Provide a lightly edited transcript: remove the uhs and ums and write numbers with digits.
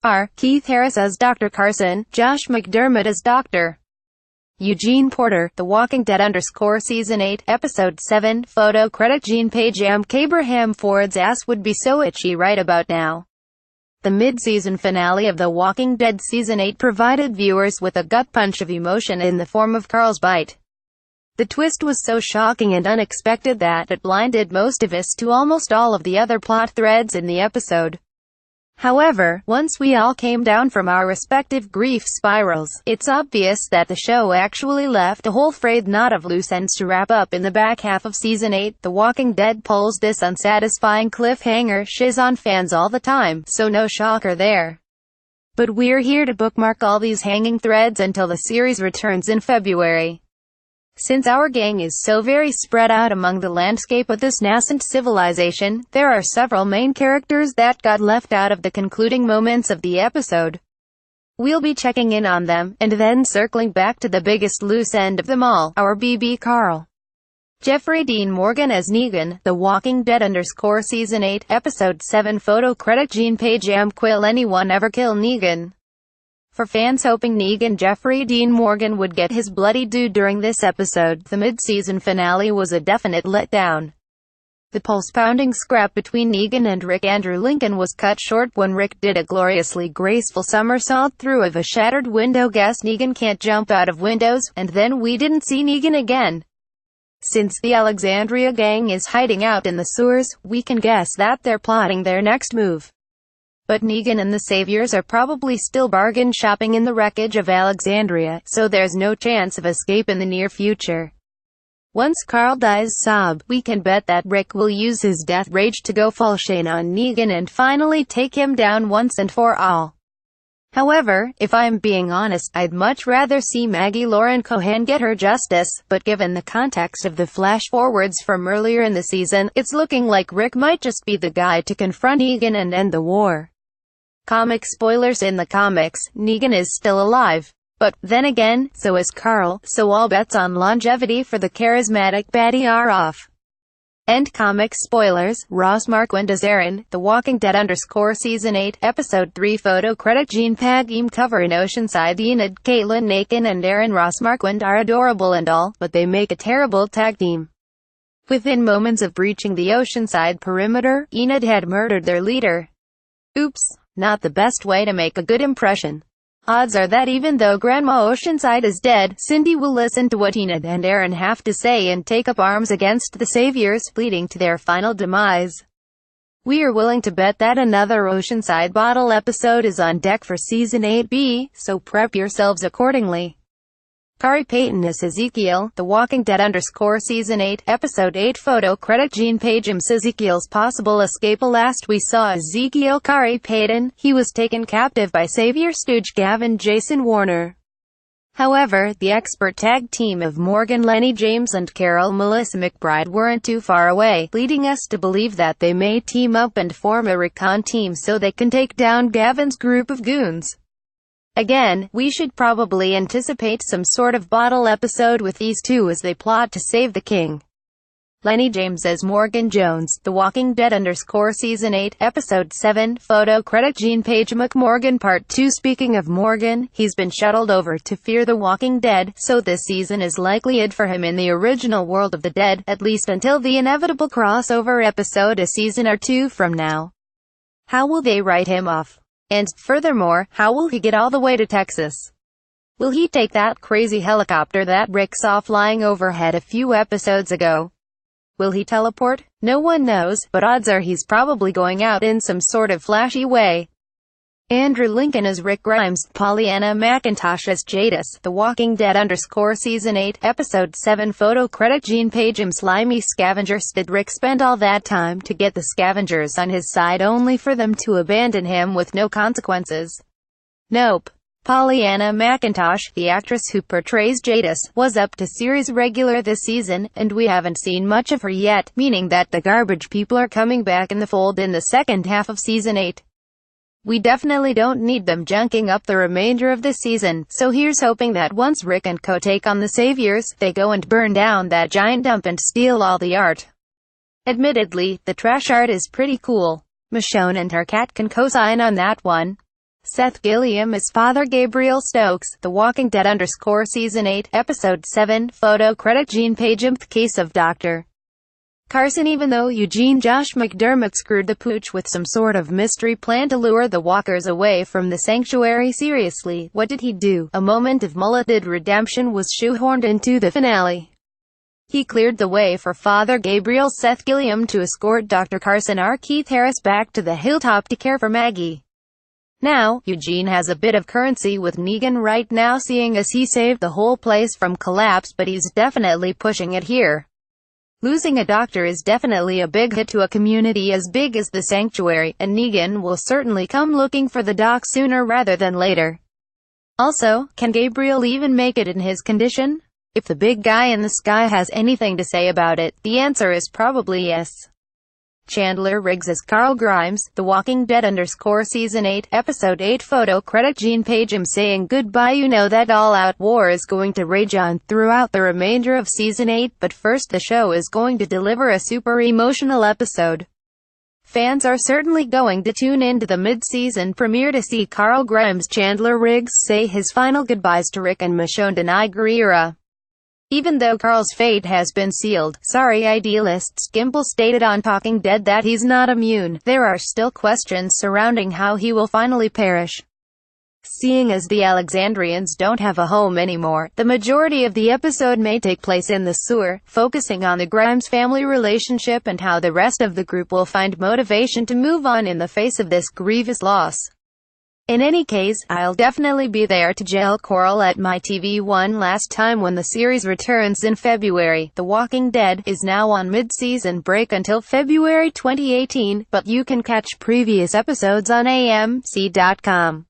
R. Keith Harris as Dr. Carson, Josh McDermitt as Dr. Eugene Porter, The Walking Dead Season 8, Episode 7, Photo credit Gene Page. Abraham Ford's ass would be so itchy right about now. The mid-season finale of The Walking Dead Season 8 provided viewers with a gut punch of emotion in the form of Carl's bite. The twist was so shocking and unexpected that it blinded most of us to almost all of the other plot threads in the episode. However, once we all came down from our respective grief spirals, it's obvious that the show actually left a whole frayed knot of loose ends to wrap up in the back half of Season 8. The Walking Dead pulls this unsatisfying cliffhanger shiz on fans all the time, so no shocker there. But we're here to bookmark all these hanging threads until the series returns in February. Since our gang is so very spread out among the landscape of this nascent civilization, there are several main characters that got left out of the concluding moments of the episode. We'll be checking in on them, and then circling back to the biggest loose end of them all, our BB Carl. Jeffrey Dean Morgan as Negan, The Walking Dead Season 8, Episode 7. Photo credit Gene Page. Will anyone ever kill Negan? For fans hoping Negan, Jeffrey Dean Morgan would get his bloody due during this episode, the mid-season finale was a definite letdown. The pulse-pounding scrap between Negan and Rick Andrew Lincoln was cut short when Rick did a gloriously graceful somersault through of a shattered window. Guess Negan can't jump out of windows, and then we didn't see Negan again. Since the Alexandria gang is hiding out in the sewers, we can guess that they're plotting their next move. But Negan and the Saviors are probably still bargain shopping in the wreckage of Alexandria, so there's no chance of escape in the near future. Once Carl dies we can bet that Rick will use his death rage to go full Shane on Negan and finally take him down once and for all. However, if I'm being honest, I'd much rather see Maggie Lauren Cohan get her justice, but given the context of the flash-forwards from earlier in the season, it's looking like Rick might just be the guy to confront Negan and end the war. Comic spoilers: in the comics, Negan is still alive. But, then again, so is Carl, so all bets on longevity for the charismatic baddie are off. End comic spoilers: Ross Marquand as Aaron, The Walking Dead Season 8, Episode 3. Photo credit Gene Page. Cover in Oceanside. Enid, Caitlin Nakin and Aaron Ross Marquand are adorable and all, but they make a terrible tag team. Within moments of breaching the Oceanside perimeter, Enid had murdered their leader. Oops. Not the best way to make a good impression. Odds are that even though Grandma Oceanside is dead, Cindy will listen to what Enid and Aaron have to say and take up arms against the Saviors, leading to their final demise. We are willing to bet that another Oceanside bottle episode is on deck for Season 8B, so prep yourselves accordingly. Kari Payton as Ezekiel, The Walking Dead Season 8, Episode 8. Photo credit Gene Page. Ezekiel's possible escape. Last we saw Ezekiel Kari Payton, he was taken captive by Savior stooge Gavin Jason Warner. However, the expert tag team of Morgan Lenny James and Carol Melissa McBride weren't too far away, leading us to believe that they may team up and form a recon team so they can take down Gavin's group of goons. Again, we should probably anticipate some sort of bottle episode with these two as they plot to save the king. Lenny James as Morgan Jones, The Walking Dead Season 8, Episode 7. Photo credit Gene Page. McMorgan Part 2. Speaking of Morgan, he's been shuttled over to Fear the Walking Dead, so this season is likely it for him in the original world of the dead, at least until the inevitable crossover episode a season or two from now. How will they write him off? And, furthermore, how will he get all the way to Texas? Will he take that crazy helicopter that Rick saw flying overhead a few episodes ago? Will he teleport? No one knows, but odds are he's probably going out in some sort of flashy way. Andrew Lincoln as Rick Grimes, Pollyanna McIntosh as Jadis, The Walking Dead Season 8, Episode 7. Photo credit Gene Page. Slimy scavengers. Did Rick spend all that time to get the scavengers on his side only for them to abandon him with no consequences? Nope. Pollyanna McIntosh, the actress who portrays Jadis, was up to series regular this season, and we haven't seen much of her yet, meaning that the garbage people are coming back in the fold in the second half of Season 8. We definitely don't need them junking up the remainder of this season, so here's hoping that once Rick and co take on the Saviors, they go and burn down that giant dump and steal all the art. Admittedly, the trash art is pretty cool. Michonne and her cat can co-sign on that one. Seth Gilliam is Father Gabriel Stokes, The Walking Dead _ Season 8, Episode 7, Photo credit Gene Page. The case of Dr. Carson. Even though Josh McDermitt screwed the pooch with some sort of mystery plan to lure the walkers away from the sanctuary, seriously, what did he do? A moment of mulleted redemption was shoehorned into the finale. He cleared the way for Father Gabriel Seth Gilliam to escort Dr. Carson R. Keith Harris back to the hilltop to care for Maggie. Now, Eugene has a bit of currency with Negan right now, seeing as he saved the whole place from collapse, but he's definitely pushing it here. Losing a doctor is definitely a big hit to a community as big as the Sanctuary, and Negan will certainly come looking for the doc sooner rather than later. Also, can Gabriel even make it in his condition? If the big guy in the sky has anything to say about it, the answer is probably yes. Chandler Riggs as Carl Grimes, The Walking Dead _ Season 8, Episode 8. Photo credit Gene Page. I'm saying goodbye. You know that all-out war is going to rage on throughout the remainder of Season 8, but first the show is going to deliver a super emotional episode. Fans are certainly going to tune in to the mid-season premiere to see Carl Grimes Chandler Riggs say his final goodbyes to Rick and Michonne Niagara. Even though Carl's fate has been sealed, sorry idealists, Gimple stated on Talking Dead that he's not immune. There are still questions surrounding how he will finally perish. Seeing as the Alexandrians don't have a home anymore, the majority of the episode may take place in the sewer, focusing on the Grimes family relationship and how the rest of the group will find motivation to move on in the face of this grievous loss. In any case, I'll definitely be there to jail Coral at my TV one last time when the series returns in February. The Walking Dead is now on mid-season break until February 2018, but you can catch previous episodes on AMC.com.